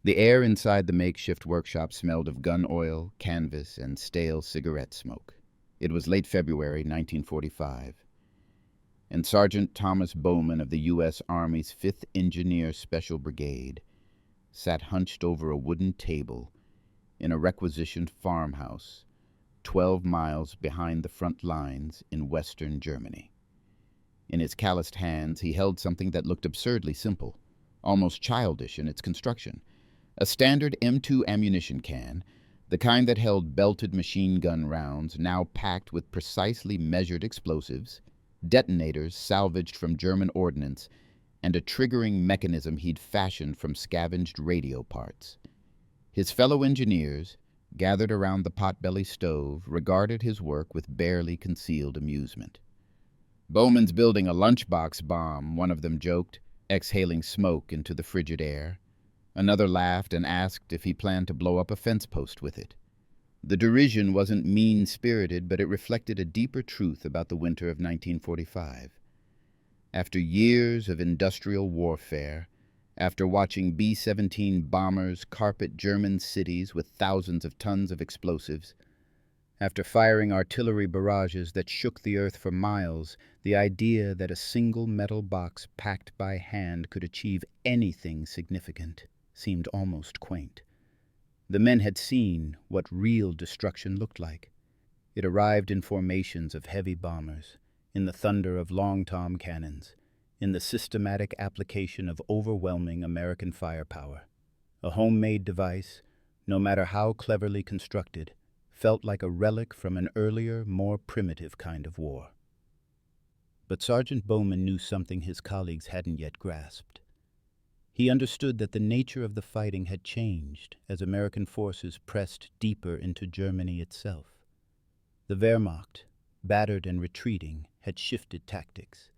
The air inside the makeshift workshop smelled of gun oil, canvas, and stale cigarette smoke. It was late February 1945, and Sergeant Thomas Bowman of the U.S. Army's 5th Engineer Special Brigade sat hunched over a wooden table in a requisitioned farmhouse 12 miles behind the front lines in western Germany. In his calloused hands, he held something that looked absurdly simple, almost childish in its construction. A standard M2 ammunition can, the kind that held belted machine gun rounds now packed with precisely measured explosives, detonators salvaged from German ordnance, and a triggering mechanism he'd fashioned from scavenged radio parts. His fellow engineers, gathered around the potbelly stove, regarded his work with barely concealed amusement. "Bowman's building a lunchbox bomb," one of them joked, exhaling smoke into the frigid air. Another laughed and asked if he planned to blow up a fence post with it. The derision wasn't mean-spirited, but it reflected a deeper truth about the winter of 1945. After years of industrial warfare, after watching B-17 bombers carpet German cities with thousands of tons of explosives, after firing artillery barrages that shook the earth for miles, the idea that a single metal box packed by hand could achieve anything significant seemed almost quaint. The men had seen what real destruction looked like. It arrived in formations of heavy bombers, in the thunder of long-tom cannons, in the systematic application of overwhelming American firepower. A homemade device, no matter how cleverly constructed, felt like a relic from an earlier, more primitive kind of war. But Sergeant Bowman knew something his colleagues hadn't yet grasped. He understood that the nature of the fighting had changed as American forces pressed deeper into Germany itself. The Wehrmacht, battered and retreating, had shifted tactics.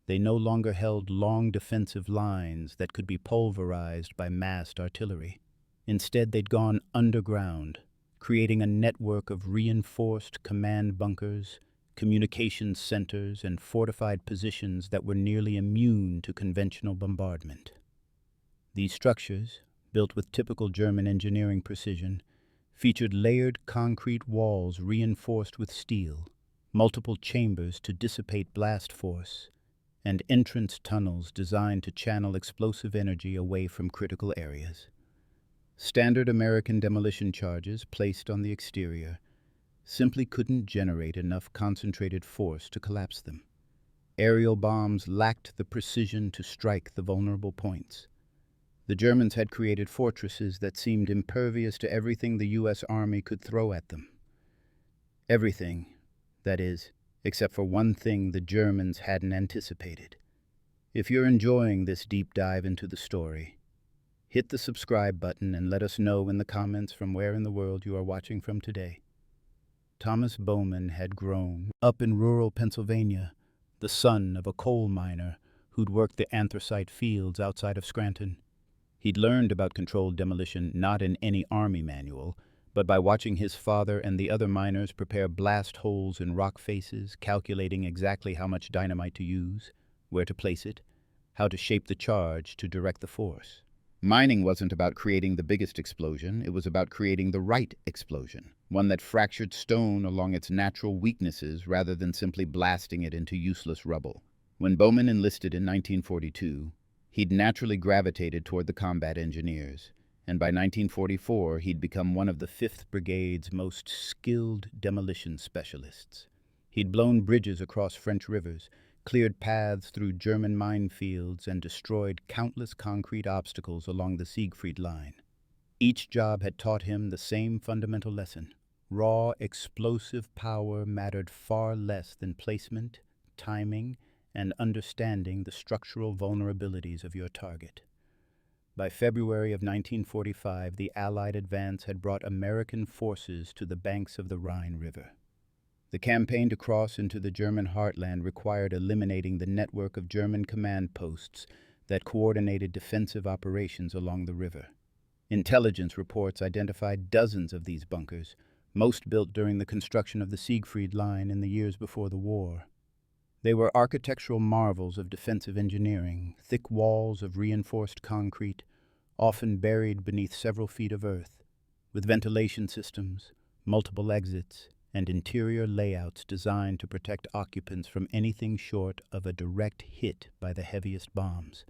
They no longer held long defensive lines that could be pulverized by massed artillery. Instead, they'd gone underground, creating a network of reinforced command bunkers, communications centers, and fortified positions that were nearly immune to conventional bombardment. These structures, built with typical German engineering precision, featured layered concrete walls reinforced with steel, multiple chambers to dissipate blast force, and entrance tunnels designed to channel explosive energy away from critical areas. Standard American demolition charges placed on the exterior simply couldn't generate enough concentrated force to collapse them. Aerial bombs lacked the precision to strike the vulnerable points. The Germans had created fortresses that seemed impervious to everything the U.S. Army could throw at them. Everything, that is, except for one thing the Germans hadn't anticipated. If you're enjoying this deep dive into the story, hit the subscribe button and let us know in the comments from where in the world you are watching from today. Thomas Bowman had grown up in rural Pennsylvania, the son of a coal miner who'd worked the anthracite fields outside of Scranton. He'd learned about controlled demolition not in any army manual, but by watching his father and the other miners prepare blast holes in rock faces, calculating exactly how much dynamite to use, where to place it, how to shape the charge to direct the force. Mining wasn't about creating the biggest explosion, it was about creating the right explosion, one that fractured stone along its natural weaknesses rather than simply blasting it into useless rubble. When Bowman enlisted in 1942, he'd naturally gravitated toward the combat engineers, and by 1944 he'd become one of the 5th Brigade's most skilled demolition specialists. He'd blown bridges across French rivers, cleared paths through German minefields, and destroyed countless concrete obstacles along the Siegfried Line. Each job had taught him the same fundamental lesson. Raw, explosive power mattered far less than placement, timing, and understanding the structural vulnerabilities of your target. By February of 1945, the Allied advance had brought American forces to the banks of the Rhine River. The campaign to cross into the German heartland required eliminating the network of German command posts that coordinated defensive operations along the river. Intelligence reports identified dozens of these bunkers, most built during the construction of the Siegfried Line in the years before the war. They were architectural marvels of defensive engineering, thick walls of reinforced concrete, often buried beneath several feet of earth, with ventilation systems, multiple exits, and interior layouts designed to protect occupants from anything short of a direct hit by the heaviest bombs.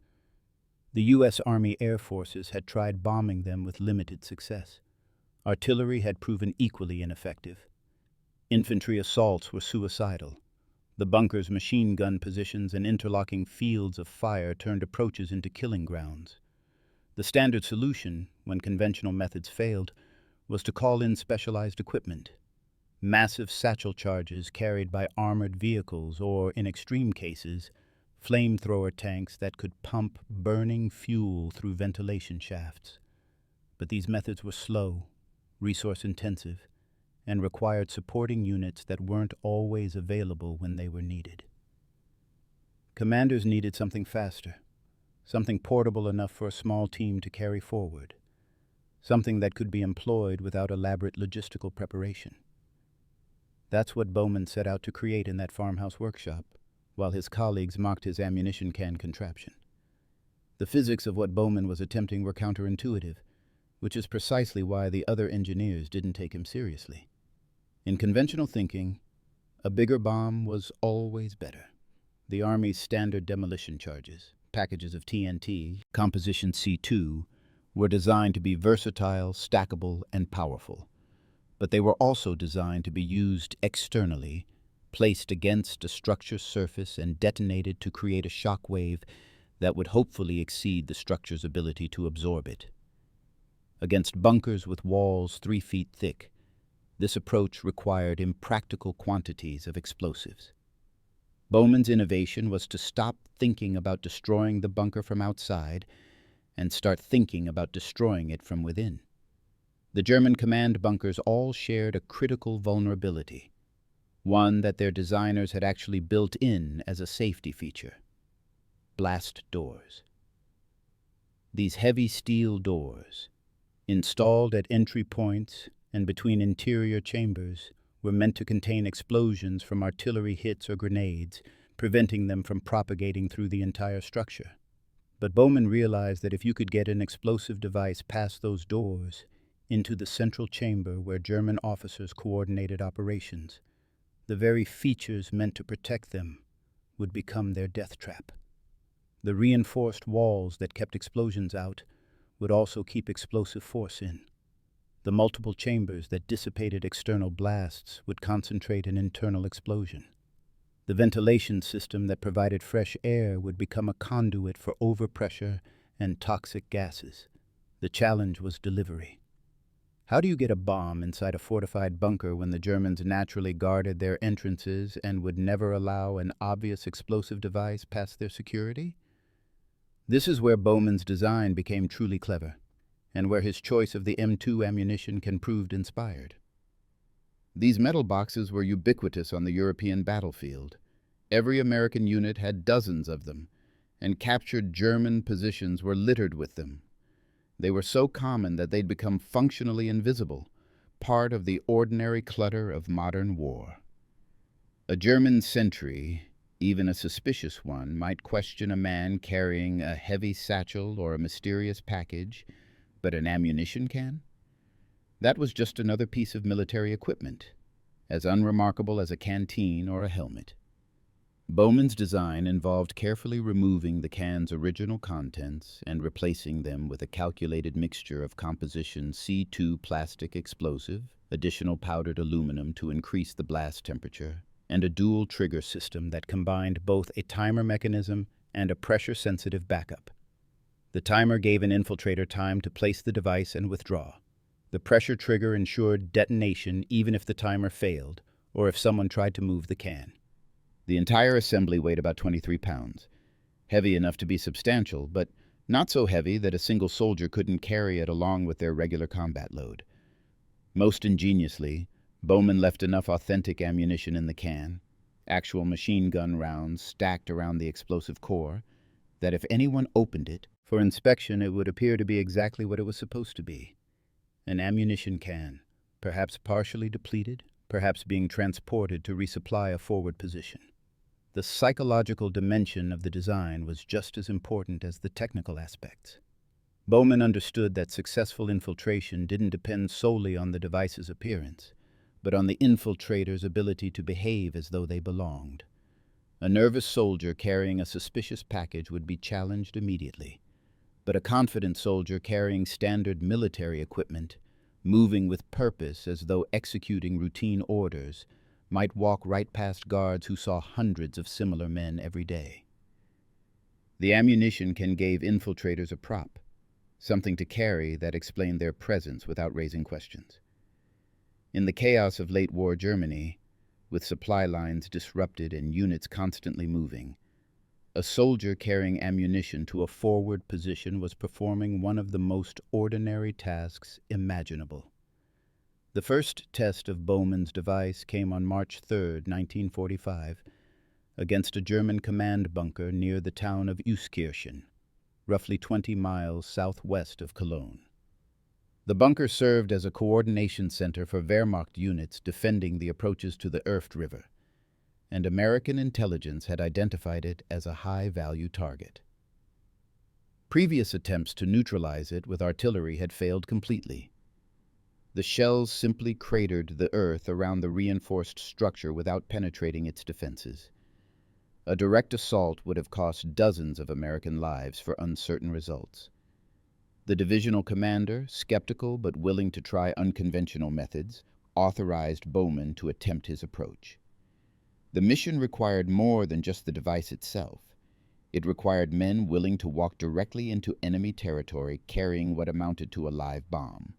The U.S. Army Air Forces had tried bombing them with limited success. Artillery had proven equally ineffective. Infantry assaults were suicidal. The bunker's machine gun positions and interlocking fields of fire turned approaches into killing grounds. The standard solution, when conventional methods failed, was to call in specialized equipment. Massive satchel charges carried by armored vehicles or, in extreme cases, flamethrower tanks that could pump burning fuel through ventilation shafts. But these methods were slow, resource-intensive, and required supporting units that weren't always available when they were needed. Commanders needed something faster, something portable enough for a small team to carry forward, something that could be employed without elaborate logistical preparation. That's what Bowman set out to create in that farmhouse workshop, while his colleagues mocked his ammunition can contraption. The physics of what Bowman was attempting were counterintuitive, which is precisely why the other engineers didn't take him seriously. In conventional thinking, a bigger bomb was always better. The Army's standard demolition charges, packages of TNT, composition C2, were designed to be versatile, stackable, and powerful. But they were also designed to be used externally, placed against a structure's surface and detonated to create a shock wave that would hopefully exceed the structure's ability to absorb it. Against bunkers with walls 3 feet thick, this approach required impractical quantities of explosives. Bowman's innovation was to stop thinking about destroying the bunker from outside and start thinking about destroying it from within. The German command bunkers all shared a critical vulnerability, one that their designers had actually built in as a safety feature: blast doors. These heavy steel doors, installed at entry points and between interior chambers, were meant to contain explosions from artillery hits or grenades, preventing them from propagating through the entire structure. But Bowman realized that if you could get an explosive device past those doors, into the central chamber where German officers coordinated operations, the very features meant to protect them would become their death trap. The reinforced walls that kept explosions out would also keep explosive force in. The multiple chambers that dissipated external blasts would concentrate an internal explosion. The ventilation system that provided fresh air would become a conduit for overpressure and toxic gases. The challenge was delivery. How do you get a bomb inside a fortified bunker when the Germans naturally guarded their entrances and would never allow an obvious explosive device past their security? This is where Bowman's design became truly clever, and where his choice of the M2 ammunition can prove inspired. These metal boxes were ubiquitous on the European battlefield. Every American unit had dozens of them, and captured German positions were littered with them. They were so common that they'd become functionally invisible, part of the ordinary clutter of modern war. A German sentry, even a suspicious one, might question a man carrying a heavy satchel or a mysterious package, but an ammunition can? That was just another piece of military equipment, as unremarkable as a canteen or a helmet. Bowman's design involved carefully removing the can's original contents and replacing them with a calculated mixture of composition C2 plastic explosive, additional powdered aluminum to increase the blast temperature, and a dual trigger system that combined both a timer mechanism and a pressure-sensitive backup. The timer gave an infiltrator time to place the device and withdraw. The pressure trigger ensured detonation even if the timer failed or if someone tried to move the can. The entire assembly weighed about 23 pounds, heavy enough to be substantial, but not so heavy that a single soldier couldn't carry it along with their regular combat load. Most ingeniously, Bowman left enough authentic ammunition in the can, actual machine gun rounds stacked around the explosive core, that if anyone opened it for inspection, it would appear to be exactly what it was supposed to be: an ammunition can, perhaps partially depleted, perhaps being transported to resupply a forward position. The psychological dimension of the design was just as important as the technical aspects. Bowman understood that successful infiltration didn't depend solely on the device's appearance, but on the infiltrator's ability to behave as though they belonged. A nervous soldier carrying a suspicious package would be challenged immediately, but a confident soldier carrying standard military equipment, moving with purpose as though executing routine orders, might walk right past guards who saw hundreds of similar men every day. The ammunition can give infiltrators a prop, something to carry that explained their presence without raising questions. In the chaos of late war Germany, with supply lines disrupted and units constantly moving, a soldier carrying ammunition to a forward position was performing one of the most ordinary tasks imaginable. The first test of Bowman's device came on March 3, 1945, against a German command bunker near the town of Euskirchen, roughly 20 miles southwest of Cologne. The bunker served as a coordination center for Wehrmacht units defending the approaches to the Erft River, and American intelligence had identified it as a high-value target. Previous attempts to neutralize it with artillery had failed completely. The shells simply cratered the earth around the reinforced structure without penetrating its defenses. A direct assault would have cost dozens of American lives for uncertain results. The divisional commander, skeptical but willing to try unconventional methods, authorized Bowman to attempt his approach. The mission required more than just the device itself. It required men willing to walk directly into enemy territory carrying what amounted to a live bomb.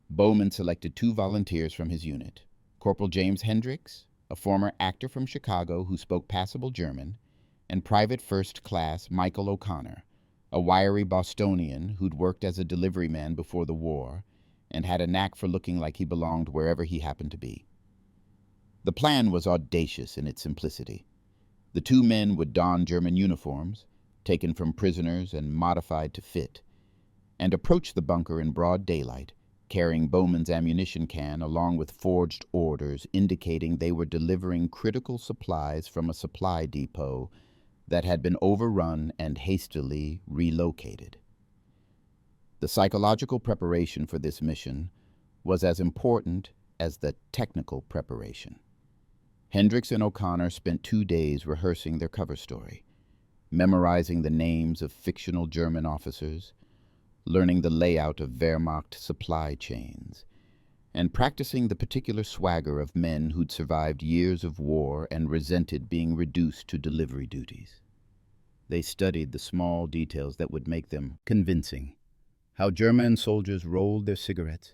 Bowman selected 2 volunteers from his unit, Corporal James Hendricks, a former actor from Chicago who spoke passable German, and Private First Class Michael O'Connor, a wiry Bostonian who'd worked as a delivery man before the war and had a knack for looking like he belonged wherever he happened to be. The plan was audacious in its simplicity. The 2 men would don German uniforms, taken from prisoners and modified to fit, and approach the bunker in broad daylight, carrying Bowman's ammunition can along with forged orders indicating they were delivering critical supplies from a supply depot that had been overrun and hastily relocated. The psychological preparation for this mission was as important as the technical preparation. Hendricks and O'Connor spent 2 days rehearsing their cover story, memorizing the names of fictional German officers, learning the layout of Wehrmacht supply chains, and practicing the particular swagger of men who'd survived years of war and resented being reduced to delivery duties. They studied the small details that would make them convincing. How German soldiers rolled their cigarettes,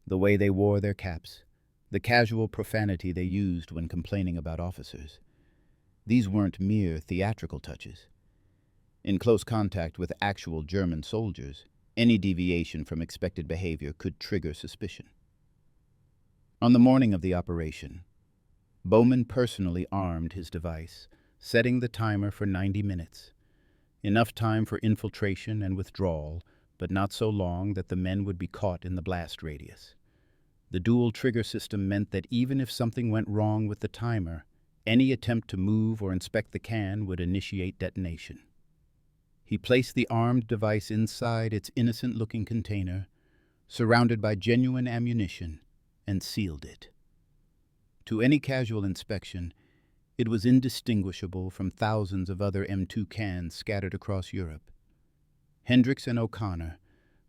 the way they wore their caps, the casual profanity they used when complaining about officers. These weren't mere theatrical touches. In close contact with actual German soldiers, any deviation from expected behavior could trigger suspicion. On the morning of the operation, Bowman personally armed his device, setting the timer for 90 minutes. Enough time for infiltration and withdrawal, but not so long that the men would be caught in the blast radius. The dual trigger system meant that even if something went wrong with the timer, any attempt to move or inspect the can would initiate detonation. He placed the armed device inside its innocent-looking container, surrounded by genuine ammunition, and sealed it. To any casual inspection, it was indistinguishable from thousands of other M2 cans scattered across Europe. Hendricks and O'Connor,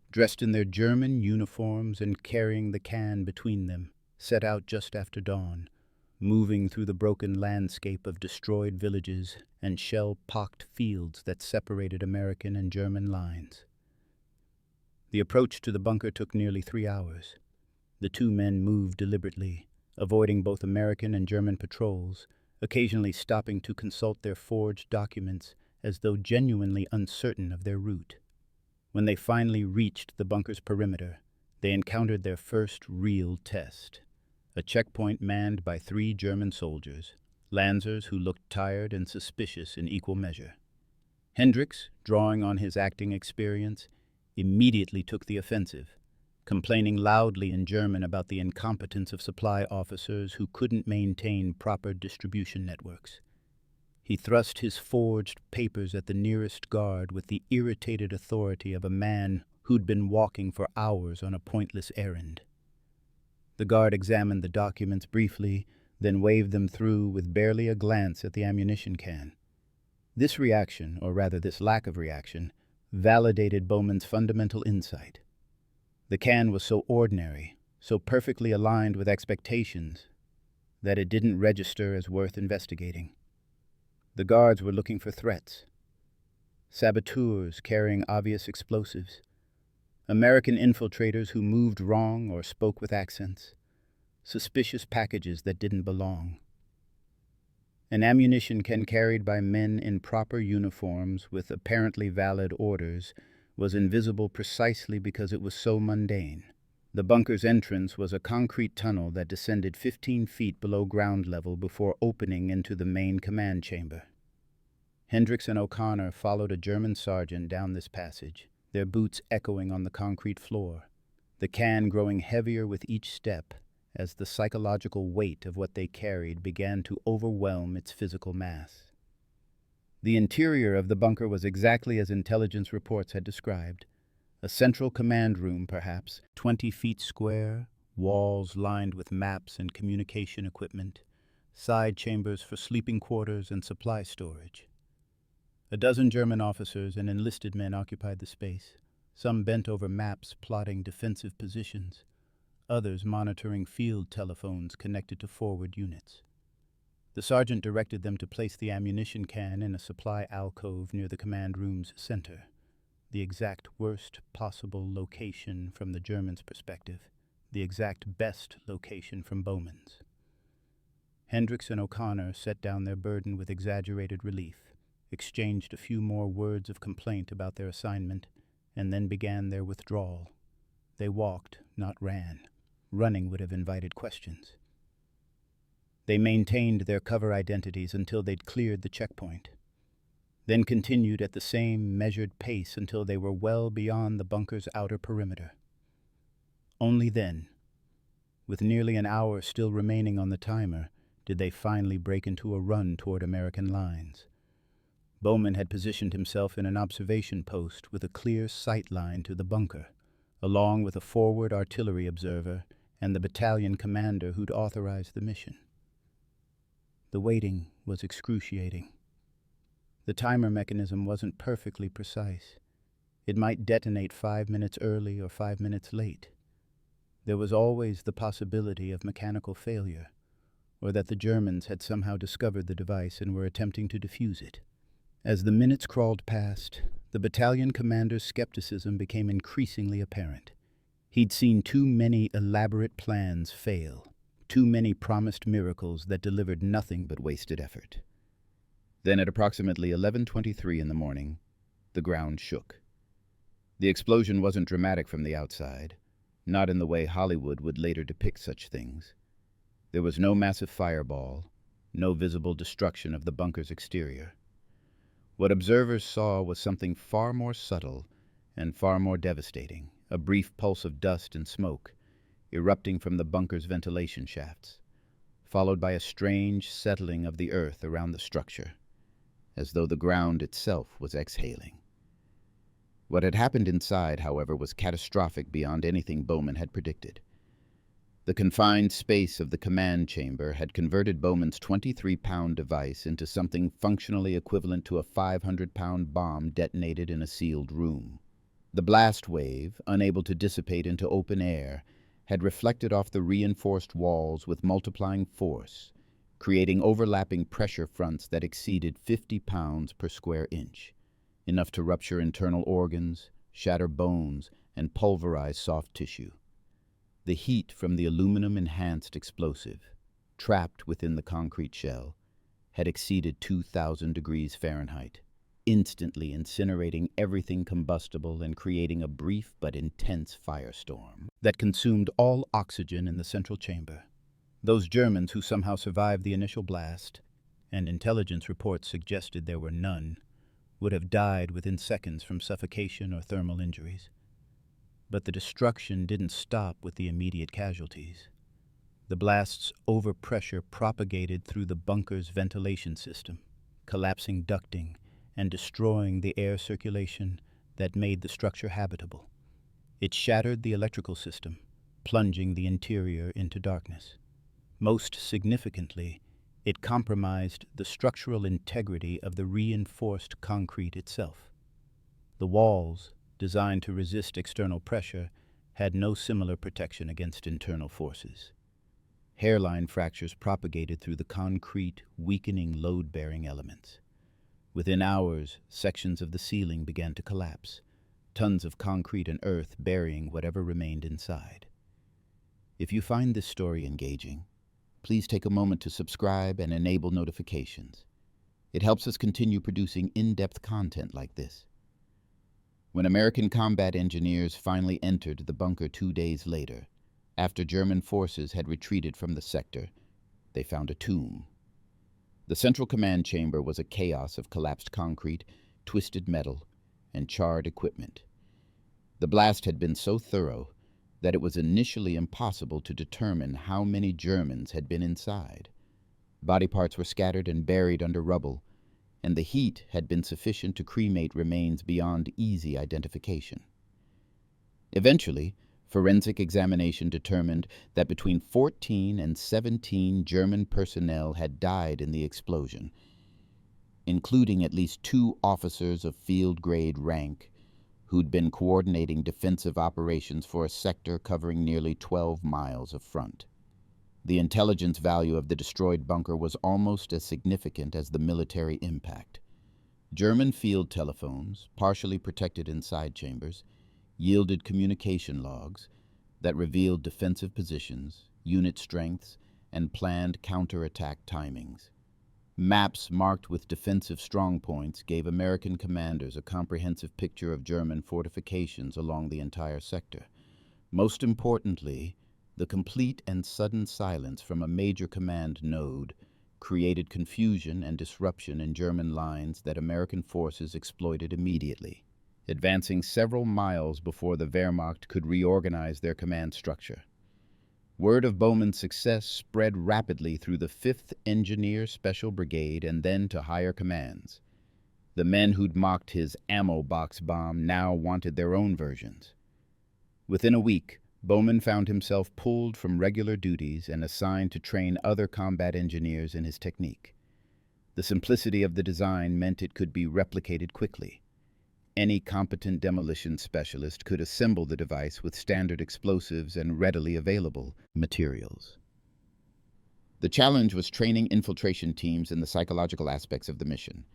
dressed in their German uniforms and carrying the can between them, set out just after dawn, moving through the broken landscape of destroyed villages and shell-pocked fields that separated American and German lines. The approach to the bunker took nearly 3 hours. The 2 men moved deliberately, avoiding both American and German patrols, occasionally stopping to consult their forged documents as though genuinely uncertain of their route. When they finally reached the bunker's perimeter, they encountered their first real test. A checkpoint manned by 3 German soldiers, Lancers who looked tired and suspicious in equal measure. Hendricks, drawing on his acting experience, immediately took the offensive, complaining loudly in German about the incompetence of supply officers who couldn't maintain proper distribution networks. He thrust his forged papers at the nearest guard with the irritated authority of a man who'd been walking for hours on a pointless errand. The guard examined the documents briefly, then waved them through with barely a glance at the ammunition can. This reaction, or rather this lack of reaction, validated Bowman's fundamental insight. The can was so ordinary, so perfectly aligned with expectations, that it didn't register as worth investigating. The guards were looking for threats. Saboteurs carrying obvious explosives. American infiltrators who moved wrong or spoke with accents. Suspicious packages that didn't belong. An ammunition can carried by men in proper uniforms with apparently valid orders was invisible precisely because it was so mundane. The bunker's entrance was a concrete tunnel that descended 15 feet below ground level before opening into the main command chamber. Hendricks and O'Connor followed a German sergeant down this passage, their boots echoing on the concrete floor, the can growing heavier with each step as the psychological weight of what they carried began to overwhelm its physical mass. The interior of the bunker was exactly as intelligence reports had described. A central command room, perhaps, 20 feet square, walls lined with maps and communication equipment, side chambers for sleeping quarters and supply storage. A dozen German officers and enlisted men occupied the space, some bent over maps plotting defensive positions, others monitoring field telephones connected to forward units. The sergeant directed them to place the ammunition can in a supply alcove near the command room's center, the exact worst possible location from the Germans' perspective, the exact best location from Bowman's. Hendricks and O'Connor set down their burden with exaggerated relief, exchanged a few more words of complaint about their assignment, and then began their withdrawal. They walked, not ran. Running would have invited questions. They maintained their cover identities until they'd cleared the checkpoint, then continued at the same measured pace until they were well beyond the bunker's outer perimeter. Only then, with nearly an hour still remaining on the timer, did they finally break into a run toward American lines. Bowman had positioned himself in an observation post with a clear sight line to the bunker, along with a forward artillery observer and the battalion commander who'd authorized the mission. The waiting was excruciating. The timer mechanism wasn't perfectly precise. It might detonate 5 minutes early or 5 minutes late. There was always the possibility of mechanical failure, or that the Germans had somehow discovered the device and were attempting to defuse it. As the minutes crawled past, the battalion commander's skepticism became increasingly apparent. He'd seen too many elaborate plans fail, too many promised miracles that delivered nothing but wasted effort. Then at approximately 11:23 in the morning, the ground shook. The explosion wasn't dramatic from the outside, not in the way Hollywood would later depict such things. There was no massive fireball, no visible destruction of the bunker's exterior. What observers saw was something far more subtle and far more devastating, a brief pulse of dust and smoke, erupting from the bunker's ventilation shafts, followed by a strange settling of the earth around the structure, as though the ground itself was exhaling. What had happened inside, however, was catastrophic beyond anything Bowman had predicted. The confined space of the command chamber had converted Bowman's 23-pound device into something functionally equivalent to a 500-pound bomb detonated in a sealed room. The blast wave, unable to dissipate into open air, had reflected off the reinforced walls with multiplying force, creating overlapping pressure fronts that exceeded 50 pounds per square inch, enough to rupture internal organs, shatter bones, and pulverize soft tissue. The heat from the aluminum-enhanced explosive, trapped within the concrete shell, had exceeded 2,000 degrees Fahrenheit, instantly incinerating everything combustible and creating a brief but intense firestorm that consumed all oxygen in the central chamber. Those Germans who somehow survived the initial blast, and intelligence reports suggested there were none, would have died within seconds from suffocation or thermal injuries. But the destruction didn't stop with the immediate casualties. The blast's overpressure propagated through the bunker's ventilation system, collapsing ducting and destroying the air circulation that made the structure habitable. It shattered the electrical system, plunging the interior into darkness. Most significantly, it compromised the structural integrity of the reinforced concrete itself. The walls, designed to resist external pressure, had no similar protection against internal forces. Hairline fractures propagated through the concrete, weakening load-bearing elements. Within hours, sections of the ceiling began to collapse, tons of concrete and earth burying whatever remained inside. If you find this story engaging, please take a moment to subscribe and enable notifications. It helps us continue producing in-depth content like this. When American combat engineers finally entered the bunker 2 days later, after German forces had retreated from the sector, they found a tomb. The central command chamber was a chaos of collapsed concrete, twisted metal, and charred equipment. The blast had been so thorough that it was initially impossible to determine how many Germans had been inside. Body parts were scattered and buried under rubble, and the heat had been sufficient to cremate remains beyond easy identification. Eventually, forensic examination determined that between 14 and 17 German personnel had died in the explosion, including at least 2 officers of field-grade rank who'd been coordinating defensive operations for a sector covering nearly 12 miles of front. The intelligence value of the destroyed bunker was almost as significant as the military impact. German field telephones, partially protected in side chambers, yielded communication logs that revealed defensive positions, unit strengths, and planned counterattack timings. Maps marked with defensive strongpoints gave American commanders a comprehensive picture of German fortifications along the entire sector. Most importantly, the complete and sudden silence from a major command node created confusion and disruption in German lines that American forces exploited immediately, advancing several miles before the Wehrmacht could reorganize their command structure. Word of Bowman's success spread rapidly through the 5th Engineer Special Brigade and then to higher commands. The men who'd mocked his ammo box bomb now wanted their own versions. Within a week, Bowman found himself pulled from regular duties and assigned to train other combat engineers in his technique. The simplicity of the design meant it could be replicated quickly. Any competent demolition specialist could assemble the device with standard explosives and readily available materials. The challenge was training infiltration teams in the psychological aspects of the mission.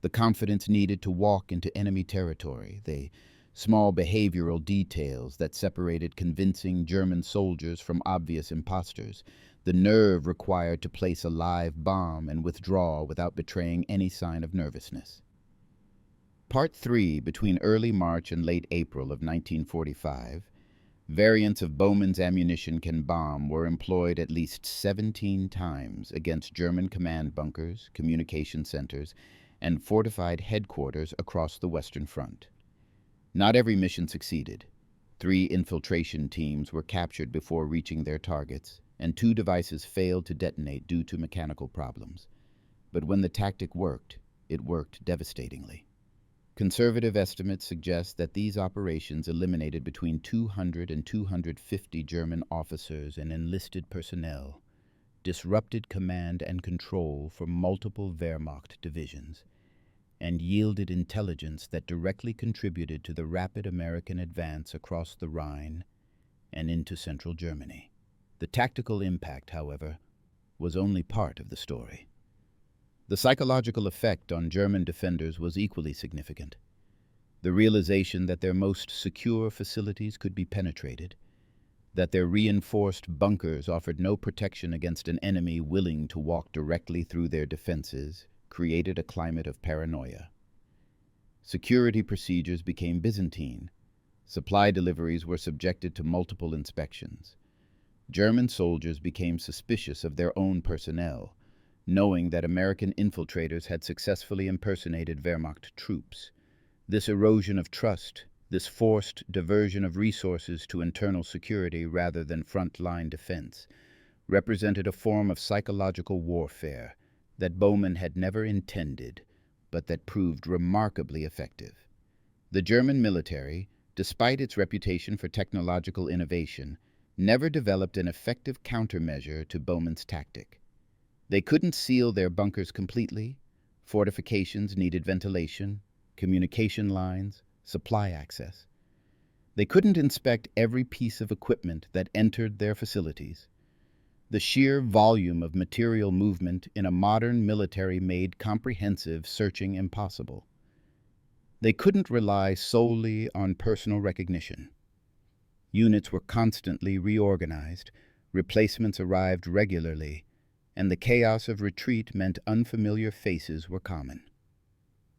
The confidence needed to walk into enemy territory, the small behavioral details that separated convincing German soldiers from obvious imposters, the nerve required to place a live bomb and withdraw without betraying any sign of nervousness. Part 3, between early March and late April of 1945, variants of Bowman's ammunition can bomb were employed at least 17 times against German command bunkers, communication centers, and fortified headquarters across the Western Front. Not every mission succeeded. 3 infiltration teams were captured before reaching their targets, and 2 devices failed to detonate due to mechanical problems. But when the tactic worked, it worked devastatingly. Conservative estimates suggest that these operations eliminated between 200 and 250 German officers and enlisted personnel, disrupted command and control for multiple Wehrmacht divisions, and yielded intelligence that directly contributed to the rapid American advance across the Rhine and into central Germany. The tactical impact, however, was only part of the story. The psychological effect on German defenders was equally significant. The realization that their most secure facilities could be penetrated, that their reinforced bunkers offered no protection against an enemy willing to walk directly through their defenses, created a climate of paranoia. Security procedures became Byzantine. Supply deliveries were subjected to multiple inspections. German soldiers became suspicious of their own personnel, knowing that American infiltrators had successfully impersonated Wehrmacht troops. This erosion of trust, this forced diversion of resources to internal security rather than front-line defense, represented a form of psychological warfare that Bowman had never intended, but that proved remarkably effective. The German military, despite its reputation for technological innovation, never developed an effective countermeasure to Bowman's tactic. They couldn't seal their bunkers completely. Fortifications needed ventilation, communication lines, supply access. They couldn't inspect every piece of equipment that entered their facilities. The sheer volume of material movement in a modern military made comprehensive searching impossible. They couldn't rely solely on personal recognition. Units were constantly reorganized, replacements arrived regularly, and the chaos of retreat meant unfamiliar faces were common.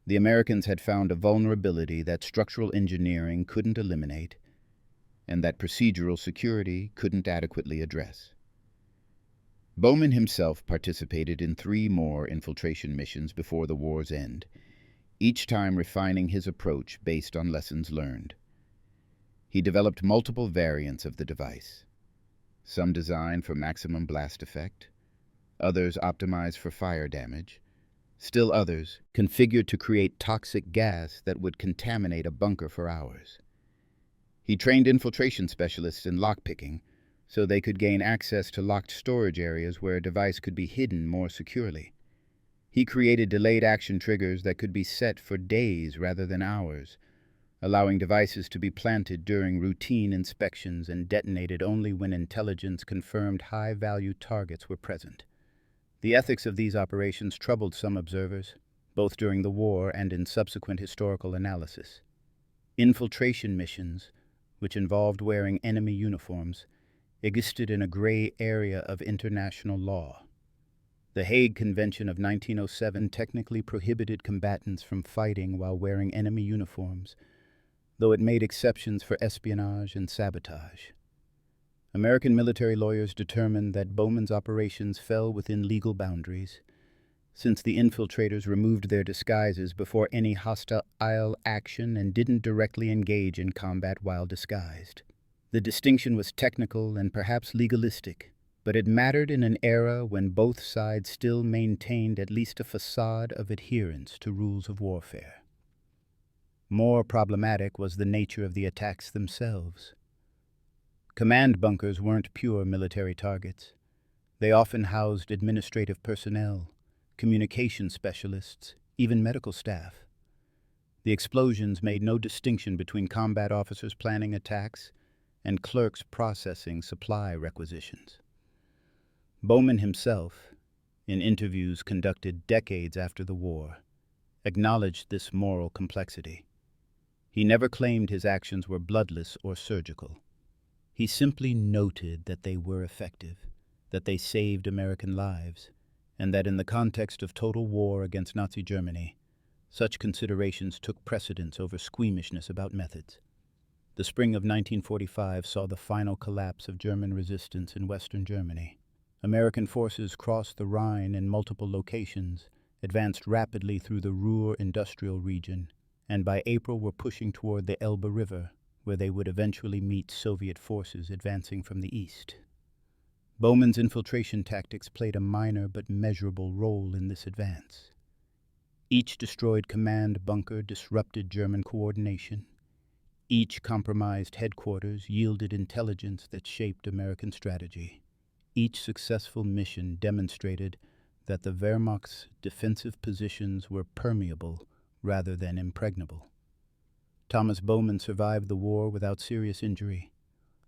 The Americans had found a vulnerability that structural engineering couldn't eliminate, and that procedural security couldn't adequately address. Bowman himself participated in 3 more infiltration missions before the war's end, each time refining his approach based on lessons learned. He developed multiple variants of the device, some designed for maximum blast effect, others optimized for fire damage, still others configured to create toxic gas that would contaminate a bunker for hours. He trained infiltration specialists in lockpicking so they could gain access to locked storage areas where a device could be hidden more securely. He created delayed action triggers that could be set for days rather than hours, allowing devices to be planted during routine inspections and detonated only when intelligence confirmed high-value targets were present. The ethics of these operations troubled some observers, both during the war and in subsequent historical analysis. Infiltration missions, which involved wearing enemy uniforms, existed in a gray area of international law. The Hague Convention of 1907 technically prohibited combatants from fighting while wearing enemy uniforms, though it made exceptions for espionage and sabotage. American military lawyers determined that Bowman's operations fell within legal boundaries, since the infiltrators removed their disguises before any hostile action and didn't directly engage in combat while disguised. The distinction was technical and perhaps legalistic, but it mattered in an era when both sides still maintained at least a facade of adherence to rules of warfare. More problematic was the nature of the attacks themselves. Command bunkers weren't pure military targets. They often housed administrative personnel, communication specialists, even medical staff. The explosions made no distinction between combat officers planning attacks and clerks processing supply requisitions. Bowman himself, in interviews conducted decades after the war, acknowledged this moral complexity. He never claimed his actions were bloodless or surgical. He simply noted that they were effective, that they saved American lives, and that in the context of total war against Nazi Germany, such considerations took precedence over squeamishness about methods. The spring of 1945 saw the final collapse of German resistance in Western Germany. American forces crossed the Rhine in multiple locations, advanced rapidly through the Ruhr industrial region, and by April were pushing toward the Elbe River, where they would eventually meet Soviet forces advancing from the east. Bowman's infiltration tactics played a minor but measurable role in this advance. Each destroyed command bunker disrupted German coordination. Each compromised headquarters yielded intelligence that shaped American strategy. Each successful mission demonstrated that the Wehrmacht's defensive positions were permeable rather than impregnable. Thomas Bowman survived the war without serious injury,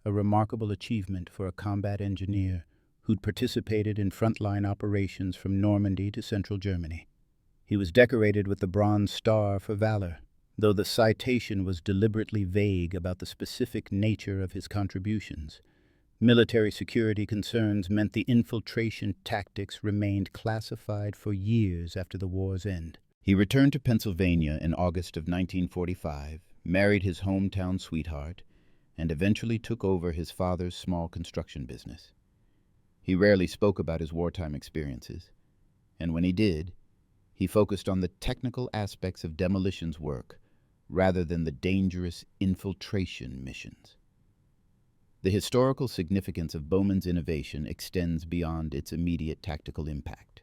a remarkable achievement for a combat engineer who'd participated in frontline operations from Normandy to central Germany. He was decorated with the Bronze Star for valor, though the citation was deliberately vague about the specific nature of his contributions. Military security concerns meant the infiltration tactics remained classified for years after the war's end. He returned to Pennsylvania in August of 1945, married his hometown sweetheart, and eventually took over his father's small construction business. He rarely spoke about his wartime experiences, and when he did, he focused on the technical aspects of demolitions work rather than the dangerous infiltration missions. The historical significance of Bowman's innovation extends beyond its immediate tactical impact.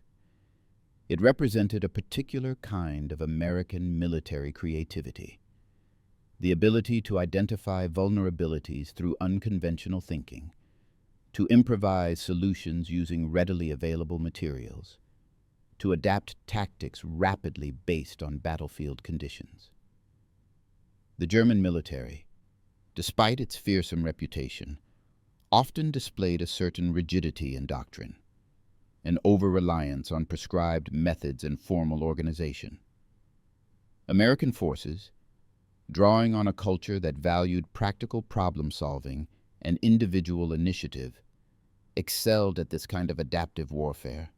It represented a particular kind of American military creativity. the ability to identify vulnerabilities through unconventional thinking, to improvise solutions using readily available materials, to adapt tactics rapidly based on battlefield conditions. The German military, despite its fearsome reputation, often displayed a certain rigidity in doctrine, an over-reliance on prescribed methods and formal organization. American forces, drawing on a culture that valued practical problem-solving and individual initiative, excelled at this kind of adaptive warfare.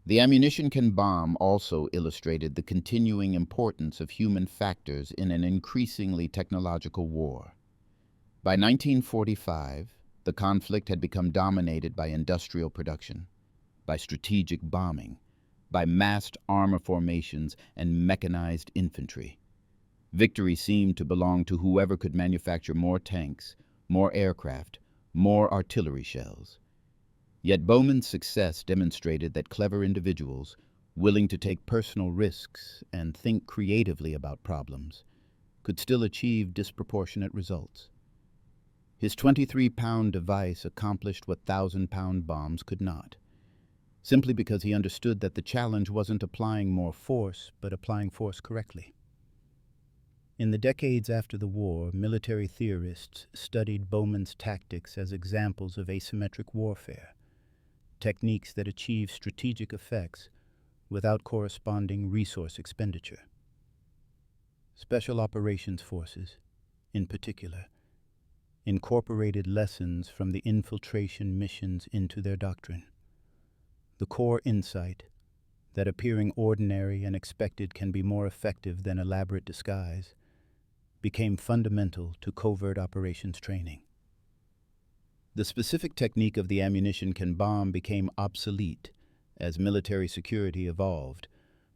The ammunition can bomb also illustrated the continuing importance of human factors in an increasingly technological war. By 1945, the conflict had become dominated by industrial production, by strategic bombing, by massed armor formations and mechanized infantry. Victory seemed to belong to whoever could manufacture more tanks, more aircraft, more artillery shells. Yet Bowman's success demonstrated that clever individuals, willing to take personal risks and think creatively about problems, could still achieve disproportionate results. His 23-pound device accomplished what 1,000-pound bombs could not, simply because he understood that the challenge wasn't applying more force, but applying force correctly. In the decades after the war, military theorists studied Bowman's tactics as examples of asymmetric warfare, techniques that achieve strategic effects without corresponding resource expenditure. Special operations forces, in particular, incorporated lessons from the infiltration missions into their doctrine. The core insight that appearing ordinary and expected can be more effective than elaborate disguise became fundamental to covert operations training. The specific technique of the ammunition can bomb became obsolete as military security evolved,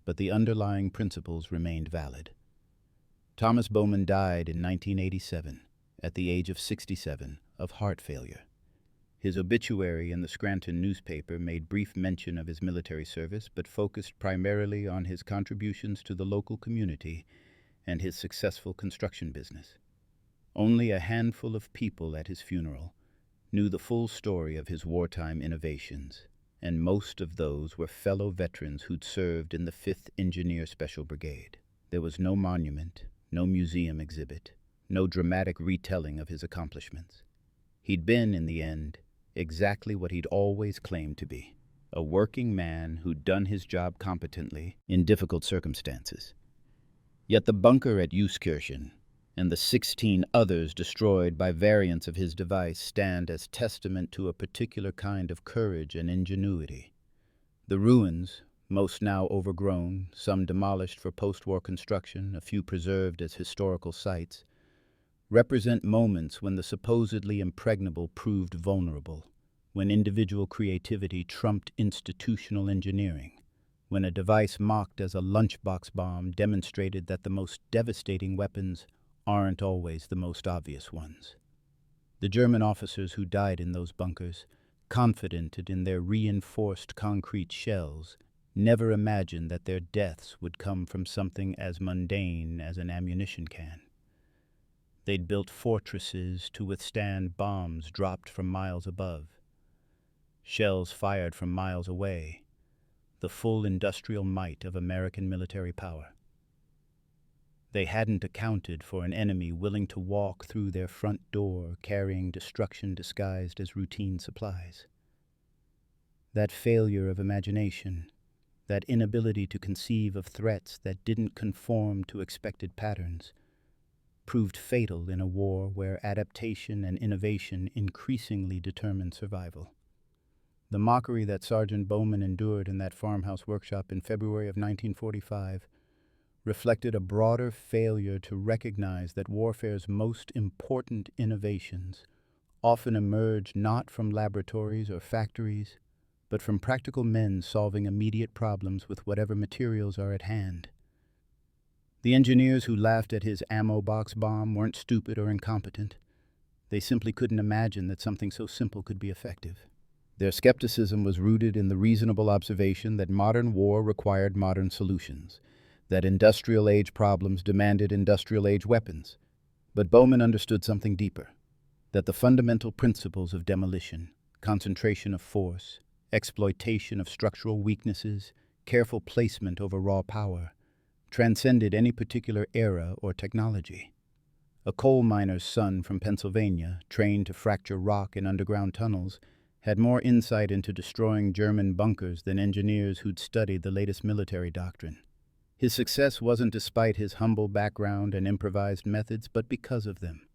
but the underlying principles remained valid. Thomas Bowman died in 1987, at the age of 67, of heart failure. His obituary in the Scranton newspaper made brief mention of his military service, but focused primarily on his contributions to the local community and his successful construction business. Only a handful of people at his funeral knew the full story of his wartime innovations, and most of those were fellow veterans who'd served in the 5th Engineer Special Brigade. There was no monument, no museum exhibit, no dramatic retelling of his accomplishments. He'd been, in the end, exactly what he'd always claimed to be, a working man who'd done his job competently in difficult circumstances. Yet the bunker at Euskirchen and the 16 others destroyed by variants of his device stand as testament to a particular kind of courage and ingenuity. The ruins, most now overgrown, some demolished for post-war construction, a few preserved as historical sites, represent moments when the supposedly impregnable proved vulnerable, when individual creativity trumped institutional engineering, when a device mocked as a lunchbox bomb demonstrated that the most devastating weapons aren't always the most obvious ones. The German officers who died in those bunkers, confident in their reinforced concrete shells, never imagined that their deaths would come from something as mundane as an ammunition can. They'd built fortresses to withstand bombs dropped from miles above, shells fired from miles away, the full industrial might of American military power. They hadn't accounted for an enemy willing to walk through their front door carrying destruction disguised as routine supplies. That failure of imagination, that inability to conceive of threats that didn't conform to expected patterns, proved fatal in a war where adaptation and innovation increasingly determined survival. The mockery that Sergeant Bowman endured in that farmhouse workshop in February of 1945 reflected a broader failure to recognize that warfare's most important innovations often emerge not from laboratories or factories, but from practical men solving immediate problems with whatever materials are at hand. The engineers who laughed at his ammo box bomb weren't stupid or incompetent. They simply couldn't imagine that something so simple could be effective. Their skepticism was rooted in the reasonable observation that modern war required modern solutions, that industrial age problems demanded industrial age weapons. But Bowman understood something deeper, that the fundamental principles of demolition, concentration of force, exploitation of structural weaknesses, careful placement over raw power, transcended any particular era or technology. A coal miner's son from Pennsylvania, trained to fracture rock in underground tunnels, had more insight into destroying German bunkers than engineers who'd studied the latest military doctrine. His success wasn't despite his humble background and improvised methods, but because of them.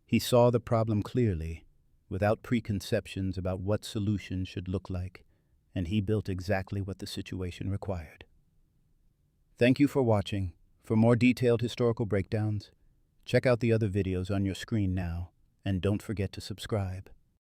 He saw the problem clearly, without preconceptions about what solutions should look like, and he built exactly what the situation required. Thank you for watching. For more detailed historical breakdowns, check out the other videos on your screen now, and don't forget to subscribe.